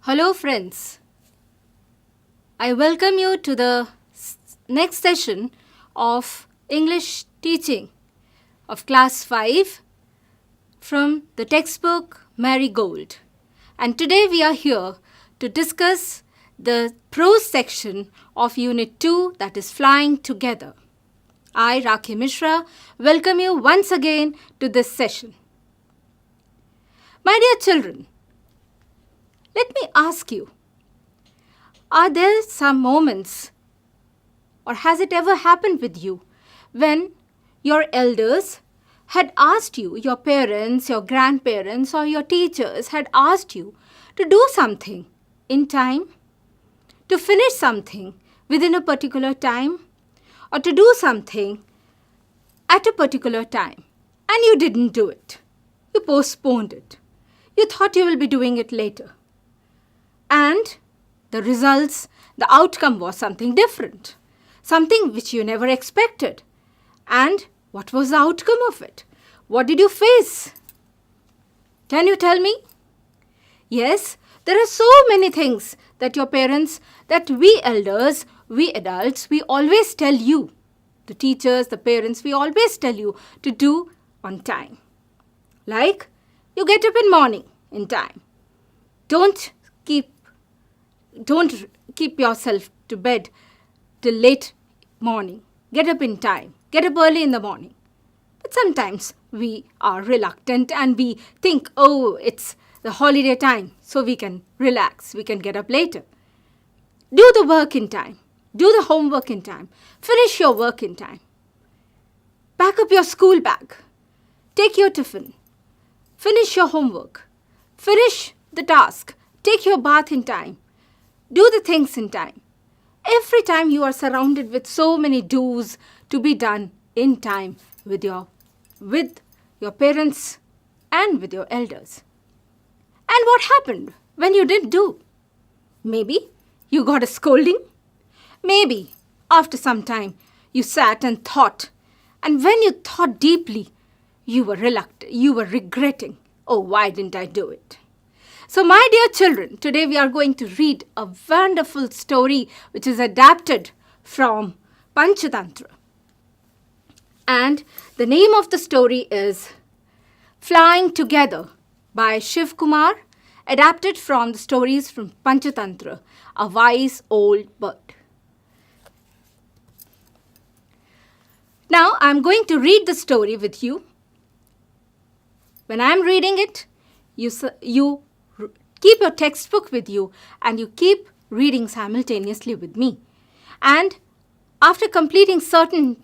Hello friends, I welcome you to the next session of English teaching of class 5 from the textbook Marigold. And today we are here to discuss the prose section of Unit 2, that is Flying Together. I, Rakhi Mishra, welcome you once again to this session. My dear children, let me ask you, are there some moments, or has it ever happened with you, when your elders had asked you, your parents, your grandparents, or your teachers had asked you to do something in time, to finish something within a particular time, or to do something at a particular time, and you didn't do it? You postponed it. You thought you will be doing it later. And the results, the outcome was something different, something which you never expected. And what was the outcome of it? What did you face? Can you tell me? Yes, there are so many things that your parents, that we elders, we adults, we always tell you, the teachers, the parents, we always tell you to do on time. Like, you get up in morning in time. Don't keep yourself to bed till late morning. Get up in time. Get up early in the morning. But sometimes we are reluctant and we think, oh, it's the holiday time, so we can relax. We can get up later. Do the work in time. Do the homework in time. Finish your work in time. Pack up your school bag. Take your tiffin. Finish your homework. Finish the task. Take your bath in time. Do the things in time. Every time you are surrounded with so many do's to be done in time with your parents and with your elders. And what happened when you didn't do? Maybe you got a scolding. Maybe after some time you sat and thought. And when you thought deeply, you were reluctant. You were regretting. Oh, why didn't I do it? So my dear children, today we are going to read a wonderful story which is adapted from Panchatantra. And the name of the story is Flying Together by Shiv Kumar, adapted from the stories from Panchatantra, A Wise Old Bird. Now I am going to read the story with you. When I am reading it, you keep your textbook with you and you keep reading simultaneously with me. And after completing certain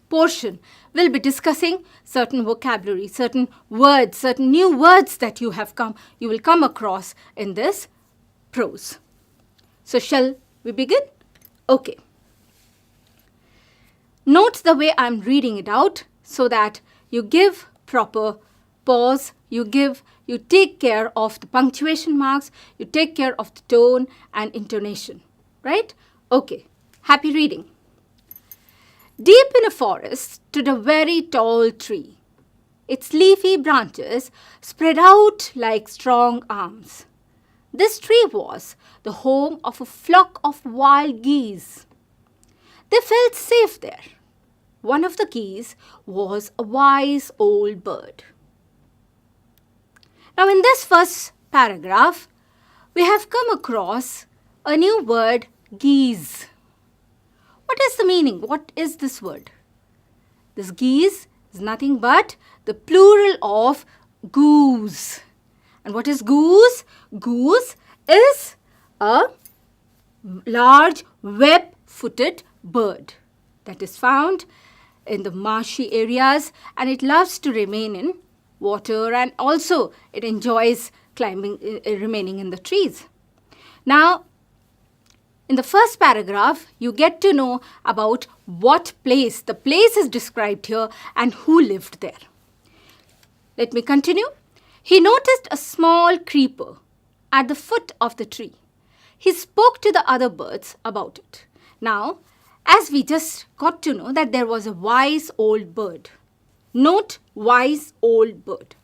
portion, we'll be discussing certain vocabulary, certain words, certain new words that you will come across in this prose. So shall we begin? Okay. Note the way I'm reading it out so that you give proper pause, you take care of the punctuation marks, you take care of the tone and intonation, right? Okay, happy reading. Deep in a forest stood a very tall tree. Its leafy branches spread out like strong arms. This tree was the home of a flock of wild geese. They felt safe there. One of the geese was a wise old bird. Now in this first paragraph, we have come across a new word, geese. What is the meaning? What is this word? This geese is nothing but the plural of goose. And what is goose? Goose is a large web-footed bird that is found in the marshy areas, and it loves to remain in water, and also it enjoys remaining in the trees. Now, in the first paragraph, you get to know about what place, the place is described here and who lived there. Let me continue. He noticed a small creeper at the foot of the tree. He spoke to the other birds about it. Now, as we just got to know that there was a wise old bird. Note, wise old bird.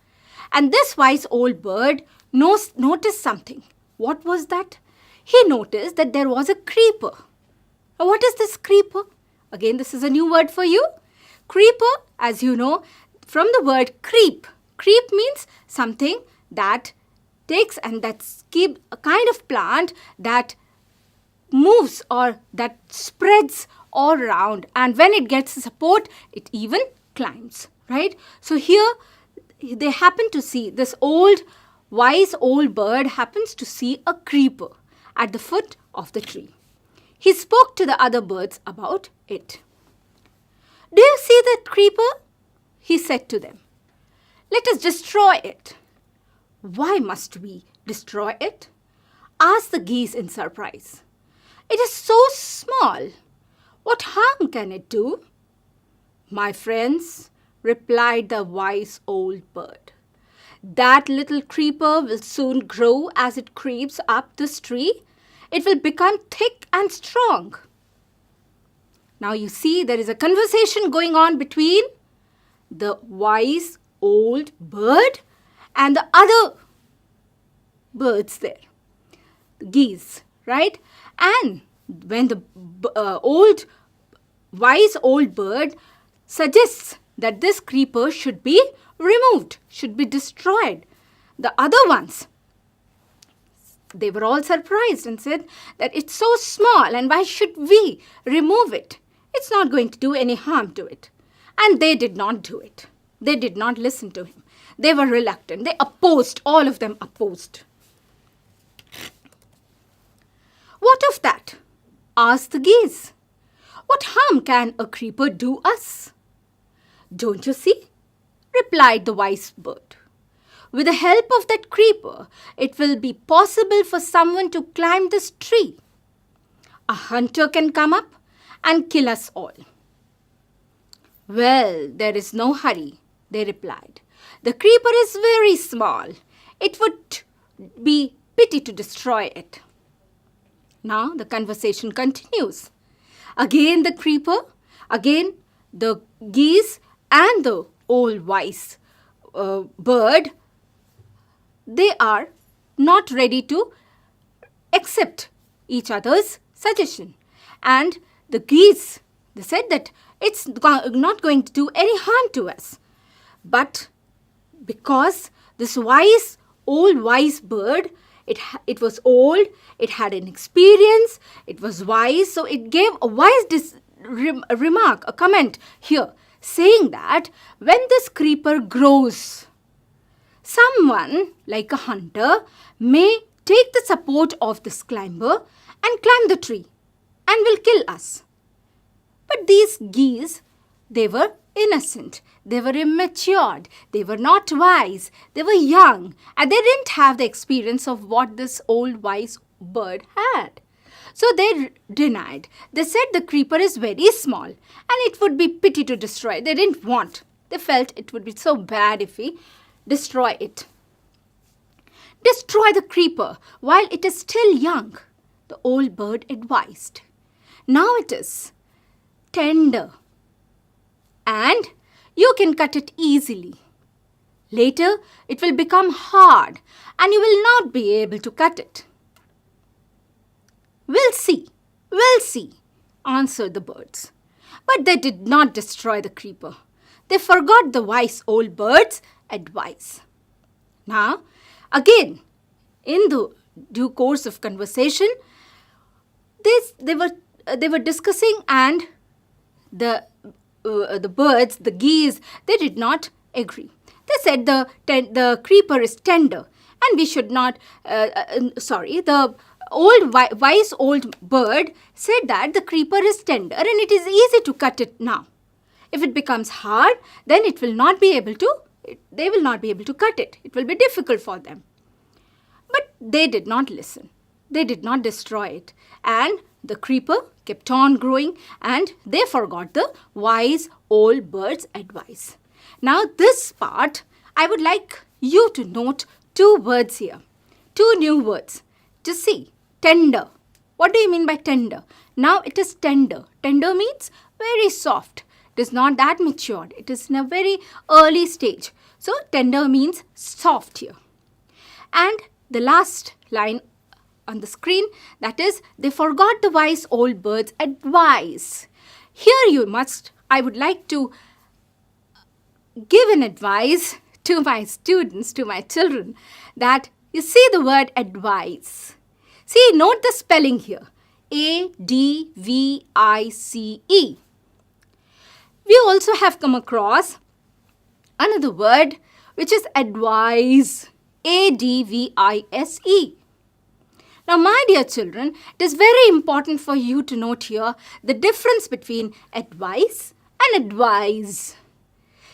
And this wise old bird noticed something. What was that? He noticed that there was a creeper. Now, what is this creeper? Again, this is a new word for you. Creeper, as you know, from the word creep. Creep means something that takes and that's keep a kind of plant that moves or that spreads all around, and when it gets support, it even climbs, right? So here they happen to see this wise old bird happens to see a creeper at the foot of the tree. He spoke to the other birds about it. Do you see that creeper? He said to them. Let us destroy it. Why must we destroy it? Asked the geese in surprise. It is so small. What harm can it do? My friends, replied the wise old bird, that little creeper will soon grow as it creeps up this tree. It will become thick and strong. Now you see there is a conversation going on between the wise old bird and the other birds there, the geese, right? And when the wise old bird suggests that this creeper should be removed, should be destroyed, the other ones, they were all surprised and said that it's so small and why should we remove it? It's not going to do any harm to it. And they did not do it. They did not listen to him. They were reluctant. They opposed. All of them opposed. What of that? Asked the geese. What harm can a creeper do us? Don't you see? Replied the wise bird. With the help of that creeper, it will be possible for someone to climb this tree. A hunter can come up and kill us all. Well, there is no hurry, they replied. The creeper is very small. It would be pity to destroy it. Now the conversation continues. Again the creeper, again the geese and the old wise bird, they are not ready to accept each other's suggestion. And the geese, they said that it's not going to do any harm to us. But because this old wise bird, it was old, it had an experience, it was wise, so it gave a wise remark, a comment here, saying that when this creeper grows, someone like a hunter may take the support of this climber and climb the tree and will kill us. But these geese, they were innocent, they were immature, they were not wise, they were young, and they didn't have the experience of what this old wise bird had. So they denied. They said the creeper is very small and it would be pity to destroy it. They didn't want. They felt it would be so bad if we destroy it. Destroy the creeper while it is still young, the old bird advised. Now it is tender and you can cut it easily. Later it will become hard and you will not be able to cut it. We'll see, answered the birds. But they did not destroy the creeper. They forgot the wise old bird's advice. Now, again, in the due course of conversation, they were discussing, and the birds, the geese, they did not agree. They said the creeper is tender, and we should not. The wise old bird said that the creeper is tender and it is easy to cut it now. If it becomes hard, then they will not be able to cut it. It will be difficult for them. But they did not listen. They did not destroy it. And the creeper kept on growing and they forgot the wise old bird's advice. Now this part, I would like you to note two words here. Two new words. Just see. Tender. What do you mean by tender? Now it is tender. Tender means very soft. It is not that matured. It is in a very early stage. So tender means soft here. And the last line on the screen. That is, they forgot the wise old bird's advice. Here I would like to give an advice to my students, to my children, that you see the word advice. See, note the spelling here. A-D-V-I-C-E. We also have come across another word which is advise. A-D-V-I-S-E. Now, my dear children, it is very important for you to note here the difference between advice and advise.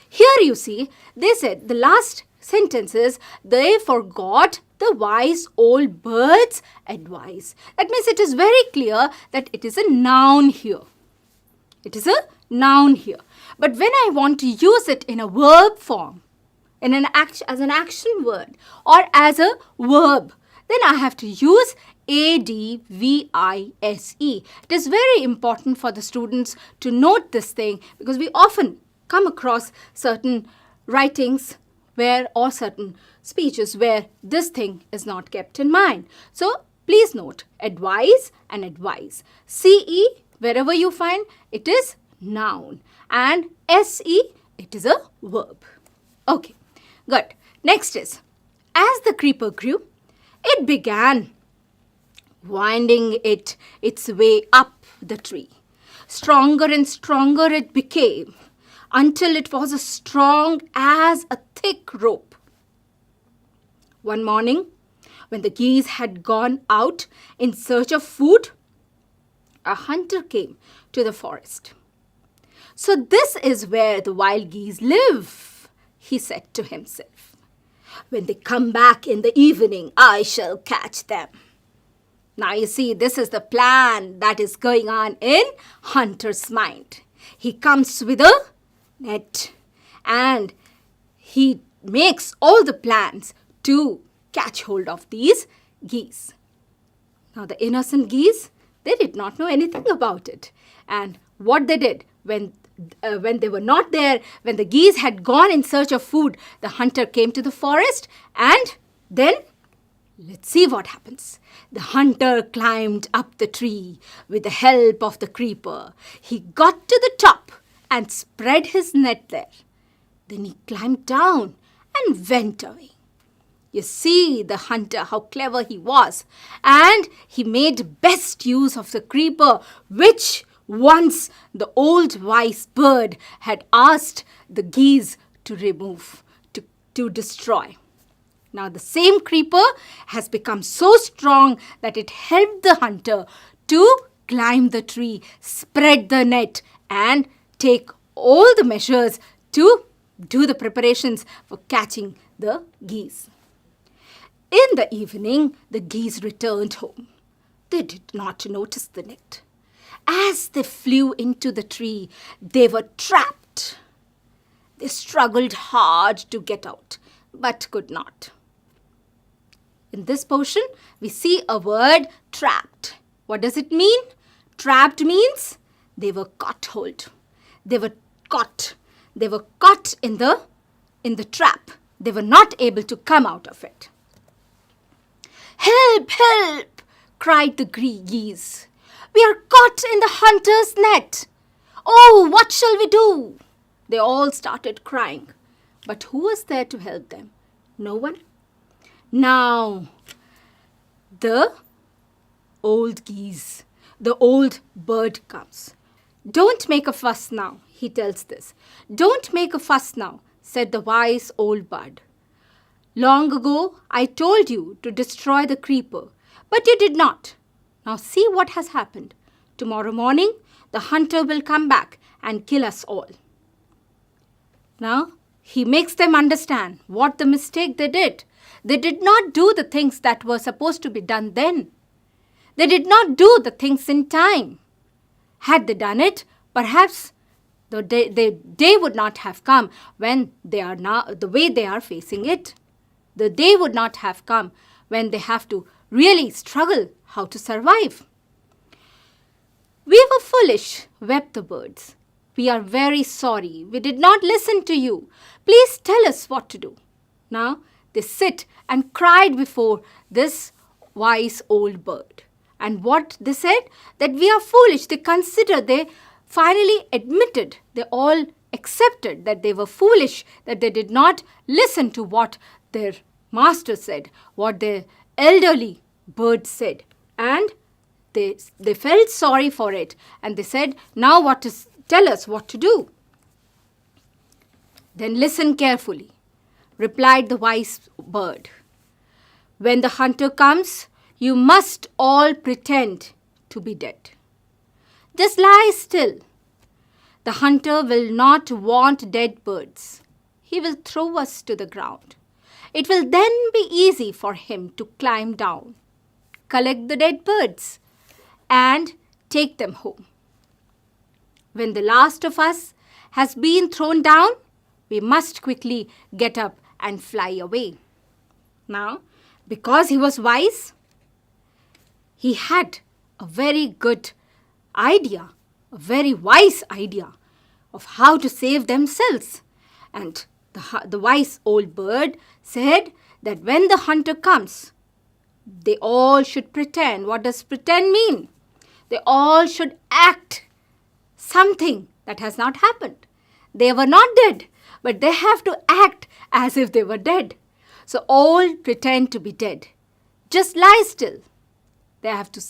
Here you see, they said the last sentence is, they forgot the wise old bird's advice. That means it is very clear that it is a noun here. It is a noun here. But when I want to use it in a verb form, as an action word or as a verb, then I have to use A-D-V-I-S-E. It is very important for the students to note this thing because we often come across certain writings or certain speeches where this thing is not kept in mind. So please note advise and advise. C-E, wherever you find, it is noun. And S-E, it is a verb. Okay, good. Next is, as the creeper grew, it began winding its way up the tree. Stronger and stronger it became until it was as strong as a thick rope. One morning, when the geese had gone out in search of food, a hunter came to the forest. So this is where the wild geese live, he said to himself. When they come back in the evening, I shall catch them. Now you see, this is the plan that is going on in Hunter's mind. He comes with a net and he makes all the plans to catch hold of these geese. Now the innocent geese, they did not know anything about it. And what they did when they were not there, when the geese had gone in search of food, the hunter came to the forest and then let's see what happens. The hunter climbed up the tree with the help of the creeper. He got to the top and spread his net there. Then he climbed down and went away. You see the hunter, how clever he was. And he made best use of the creeper, which once the old wise bird had asked the geese to remove, to destroy. Now the same creeper has become so strong that it helped the hunter to climb the tree, spread the net and take all the measures to do the preparations for catching the geese. In the evening, the geese returned home. They did not notice the net. As they flew into the tree, they were trapped. They struggled hard to get out, but could not. In this portion, we see a word trapped. What does it mean? Trapped means they were caught hold. They were caught. They were caught in the trap. They were not able to come out of it. Help! Help! Cried the geese. We are caught in the hunter's net. Oh, what shall we do? They all started crying. But who was there to help them? No one. Now, the old geese, the old bird comes. Don't make a fuss now, he tells this. Don't make a fuss now, said the wise old bird. Long ago, I told you to destroy the creeper, but you did not. Now see what has happened. Tomorrow morning, the hunter will come back and kill us all. Now, he makes them understand what the mistake they did. They did not do the things that were supposed to be done then. They did not do the things in time. Had they done it, perhaps the day would not have come when they are now the way they are facing it. The day would not have come when they have to really struggle how to survive. We were foolish, wept the birds. We are very sorry. We did not listen to you. Please tell us what to do. Now they sit and cried before this wise old bird. And what they said? That we are foolish. They finally admitted, they all accepted that they were foolish, that they did not listen to what their master said, what their elderly bird said. And they felt sorry for it. And they said, now tell us what to do. Then listen carefully, replied the wise bird. When the hunter comes, you must all pretend to be dead. Just lie still. The hunter will not want dead birds. He will throw us to the ground. It will then be easy for him to climb down, collect the dead birds, and take them home. When the last of us has been thrown down, we must quickly get up and fly away. Now, because he was wise, he had a very good idea, a very wise idea of how to save themselves. And the wise old bird said that when the hunter comes, they all should pretend. What does pretend mean? They all should act something that has not happened. They were not dead, but they have to act as if they were dead. So all pretend to be dead. Just lie still. They have to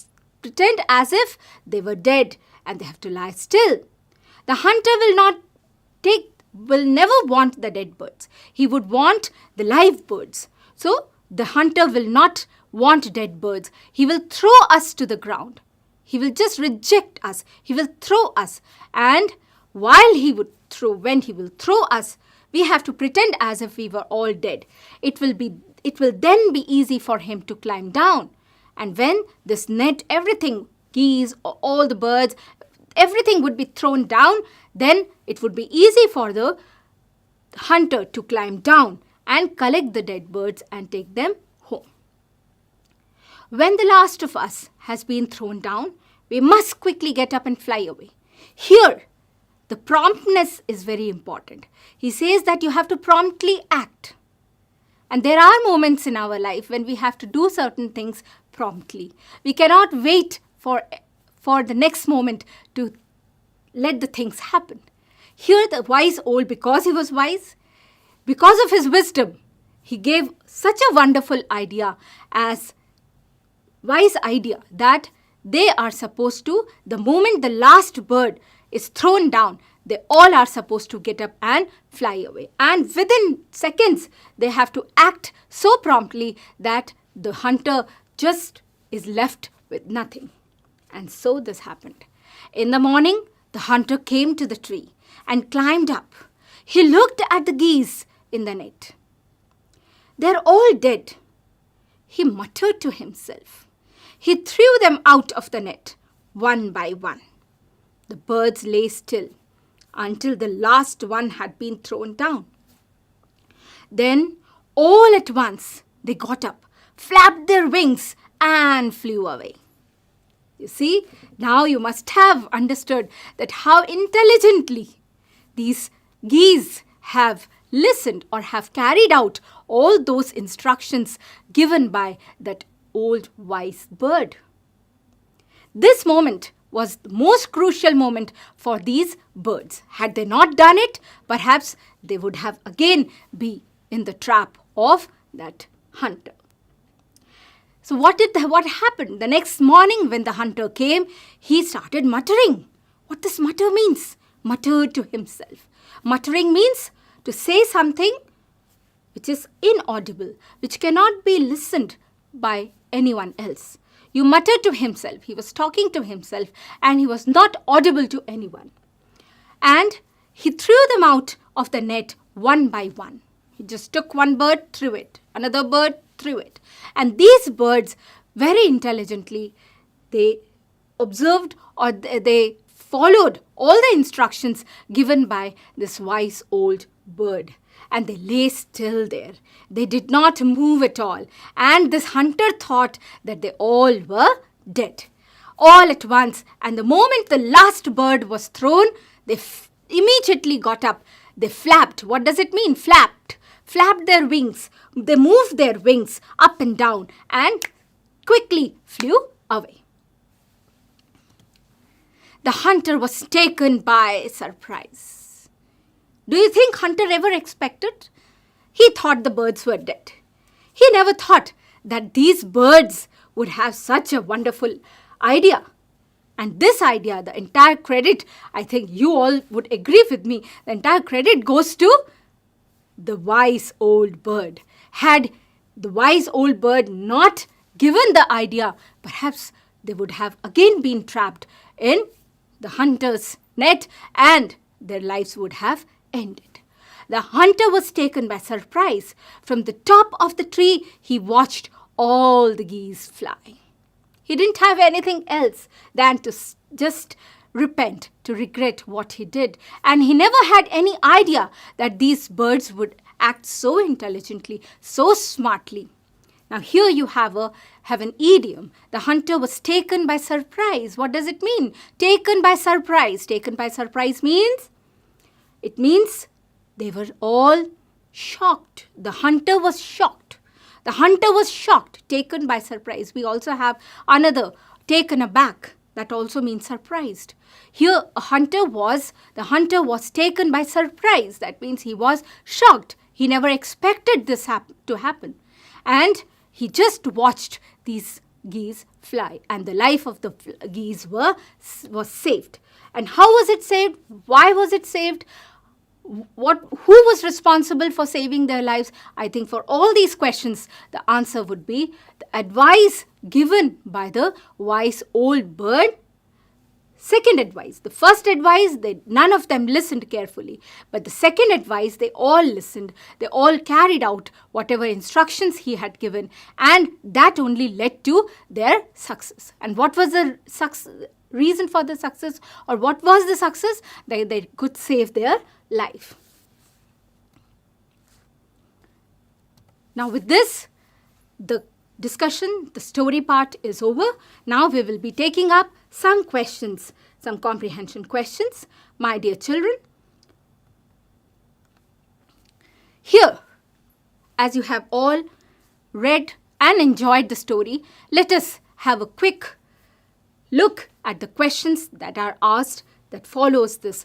pretend as if they were dead, and they have to lie still. The hunter will never want the dead birds. He would want the live birds. So the hunter will not want dead birds. He will throw us to the ground. He will just reject us. He will throw us. And when he will throw us, we have to pretend as if we were all dead. It will then be easy for him to climb down. And when this net, everything, geese, all the birds, everything would be thrown down, then it would be easy for the hunter to climb down and collect the dead birds and take them home. When the last of us has been thrown down, we must quickly get up and fly away. Here, the promptness is very important. He says that you have to promptly act. And there are moments in our life when we have to do certain things promptly. We cannot wait for the next moment to let the things happen. Here the wise old, because he was wise, because of his wisdom, he gave such a wonderful idea that they are supposed to, the moment the last bird is thrown down, they all are supposed to get up and fly away. And within seconds, they have to act so promptly that the hunter just is left with nothing. And so this happened. In the morning, the hunter came to the tree and climbed up. He looked at the geese in the net. They're all dead. He muttered to himself. He threw them out of the net, one by one. The birds lay still until the last one had been thrown down. Then, all at once, they got up, flapped their wings, and flew away. You see, now you must have understood that how intelligently these geese have listened or have carried out all those instructions given by that old wise bird. This moment was the most crucial moment for these birds. Had they not done it, perhaps they would have again been in the trap of that hunter. So what happened? The next morning when the hunter came, he started muttering. What does mutter means? Muttered to himself. Muttering means to say something which is inaudible, which cannot be listened by anyone else. You muttered to himself. He was talking to himself and he was not audible to anyone. And he threw them out of the net one by one. He just took one bird, threw it. Another bird, threw it. And these birds, very intelligently, they observed or they followed all the instructions given by this wise old bird. And they lay still there. They did not move at all. And this hunter thought that they all were dead. All at once, and the moment the last bird was thrown, they immediately got up. They flapped. What does it mean? Flapped. Flapped their wings. They moved their wings up and down and quickly flew away. The hunter was taken by surprise. Do you think hunter ever expected? He thought the birds were dead. He never thought that these birds would have such a wonderful idea. And this idea, the entire credit, I think you all would agree with me, the entire credit goes to the wise old bird. Had the wise old bird not given the idea, perhaps they would have again been trapped in the hunter's net and their lives would have ended. The hunter was taken by surprise. From the top of the tree, he watched all the geese fly. He didn't have anything else than to just repent, to regret what he did. And he never had any idea that these birds would act so intelligently, so smartly. Now here you have an idiom. The hunter was taken by surprise. What does it mean? Taken by surprise. Taken by surprise means? It means they were all shocked. The hunter was shocked. The hunter was shocked, taken by surprise. We also have another, taken aback. That also means surprised. Here, the hunter was taken by surprise. That means he was shocked. He never expected this to happen. And he just watched these geese fly. And the life of the geese was saved. And how was it saved? Why was it saved? Who was responsible for saving their lives? I think for all these questions, the answer would be the advice given by the wise old bird. Second advice. The first advice, none of them listened carefully. But the second advice, they all listened. They all carried out whatever instructions he had given. And that only led to their success. And what was the reason for the success? Or what was the success? They could save their life. Now with this, the discussion, the story part is over. Now we will be taking up some questions, some comprehension questions. My dear children, here, as you have all read and enjoyed the story, let us have a quick look at the questions that are asked that follows this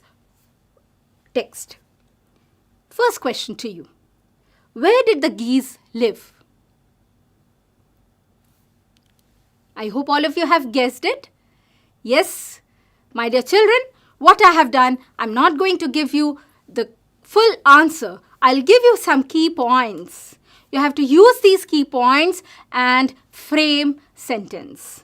text. First question to you. Where did the geese live? I hope all of you have guessed it. Yes, my dear children, what I have done, I'm not going to give you the full answer. I'll give you some key points. You have to use these key points and frame sentence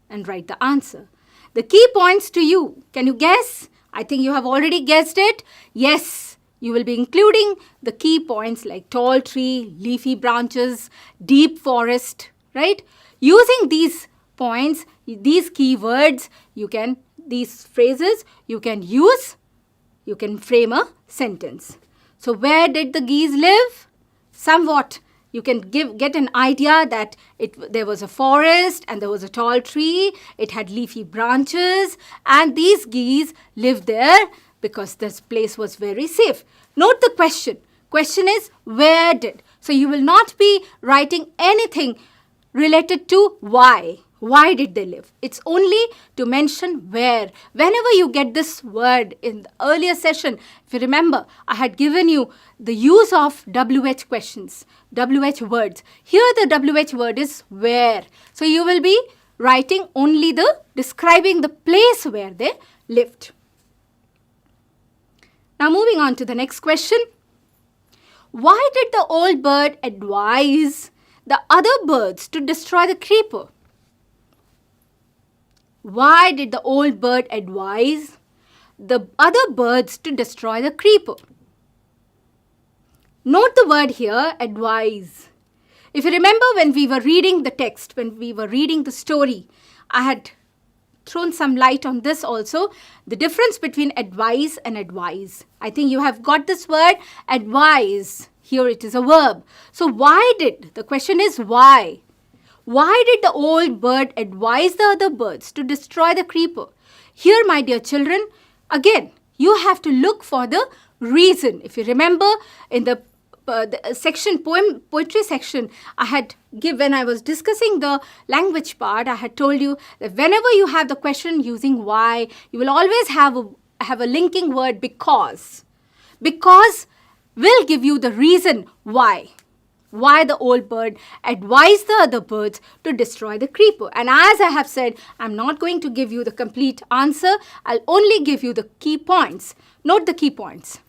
and write the answer. The key points to you, can you guess? I think you have already guessed it. Yes, you will be including the key points like tall tree, leafy branches, deep forest, right? Using these points, these keywords, these phrases, you can frame a sentence. So where did the geese live? Somewhat you can get an idea that there was a forest and there was a tall tree. It had leafy branches and these geese lived there because this place was very safe. Note the question. Question is where did. So you will not be writing anything related to why. Why did they live? It's only to mention where. Whenever you get this word in the earlier session, if you remember, I had given you the use of WH questions, WH words. Here the WH word is where. So you will be writing only describing the place where they lived. Now moving on to the next question. Why did the old bird advise the other birds to destroy the creeper? Why did the old bird advise the other birds to destroy the creeper? Note the word here, advise. If you remember when we were reading the text, when we were reading the story, I had thrown some light on this also, the difference between advise and advise. I think you have got this word, advise. Here it is a verb. So the question is why? Why did the old bird advise the other birds to destroy the creeper? Here, my dear children, again, you have to look for the reason. If you remember in the section, poetry section, I had when I was discussing the language part, I had told you that whenever you have the question using why, you will always have a linking word because. Because will give you the reason why. Why the old bird advised the other birds to destroy the creeper. And as I have said, I'm not going to give you the complete answer. I'll only give you the key points. Note the key points.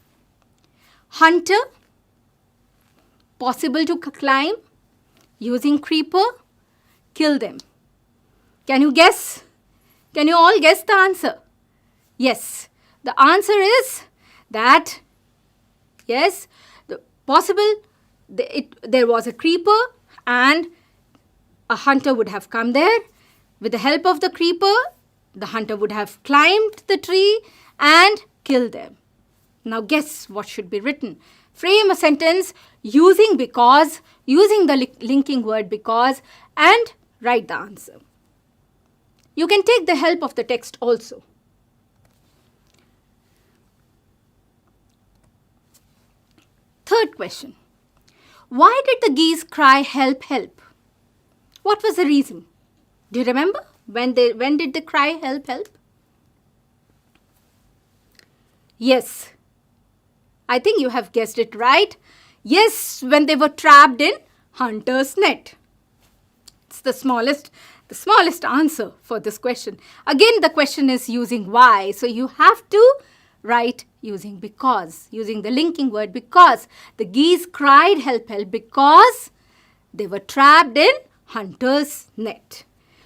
Hunter, possible to climb, using creeper, kill them. Can you guess? Can you all guess the answer? Yes. The answer is that, yes, the possible, there was a creeper and a hunter would have come there. With the help of the creeper, the hunter would have climbed the tree and killed them. Now guess what should be written. Frame a sentence using because, using the linking word because, and write the answer. You can take the help of the text also. Third question. Why did the geese cry, help, help? What was the reason? Do you remember? When did they cry, help, help? Yes. I think you have guessed it right. Yes, when they were trapped in hunter's net. It's the smallest answer for this question. Again, the question is using why. So you have to write using because, using the linking word because. The geese cried help, help because they were trapped in hunter's net.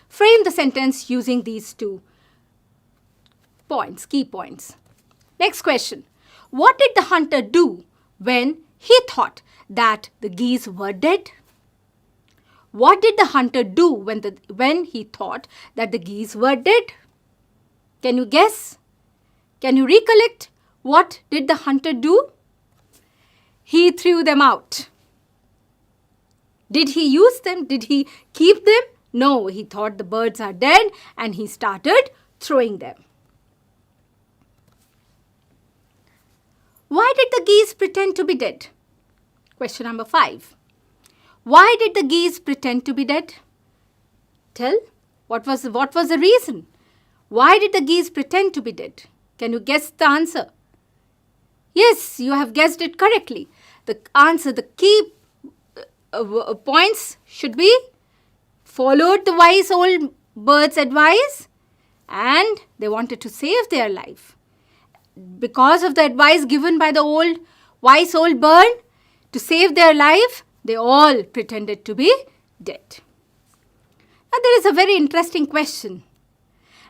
Frame the sentence using these two points, key points. Next question. What did the hunter do when he thought that the geese were dead? What did the hunter do when he thought that the geese were dead? Can you guess? Can you recollect? What did the hunter do? He threw them out. Did he use them? Did he keep them? No, he thought the birds are dead and he started throwing them. Why did the geese pretend to be dead? Question number 5. Why did the geese pretend to be dead? Tell, what was the reason? Why did the geese pretend to be dead? Can you guess the answer? Yes, you have guessed it correctly. The answer, the key points should be followed the wise old bird's advice and they wanted to save their life. Because of the advice given by the wise old bird to save their life, they all pretended to be dead. Now there is a very interesting question.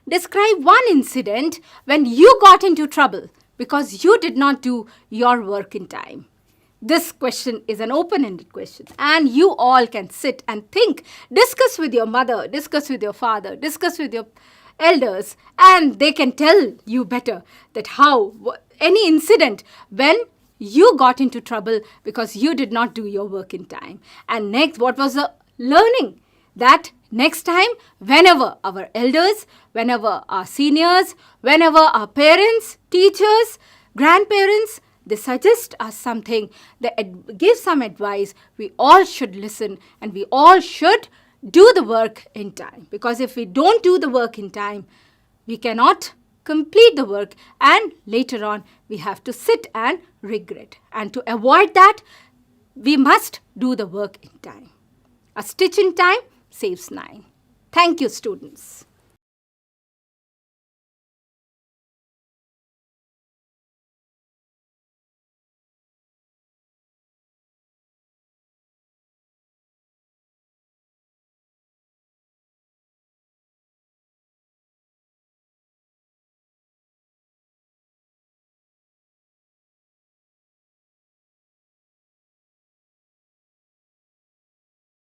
Describe one incident when you got into trouble because you did not do your work in time. This question is an open-ended question and you all can sit and think, discuss with your mother, discuss with your father, discuss with your elders, and they can tell you better that how any incident when you got into trouble because you did not do your work in time. And next, what was the learning? That next time, whenever our elders, whenever our seniors, whenever our parents, teachers, grandparents, they suggest us something, they give some advice, we all should listen and we all should do the work in time. Because if we don't do the work in time, we cannot complete the work and later on we have to sit and regret. And to avoid that, we must do the work in time. A stitch in time saves 9. Thank you, students.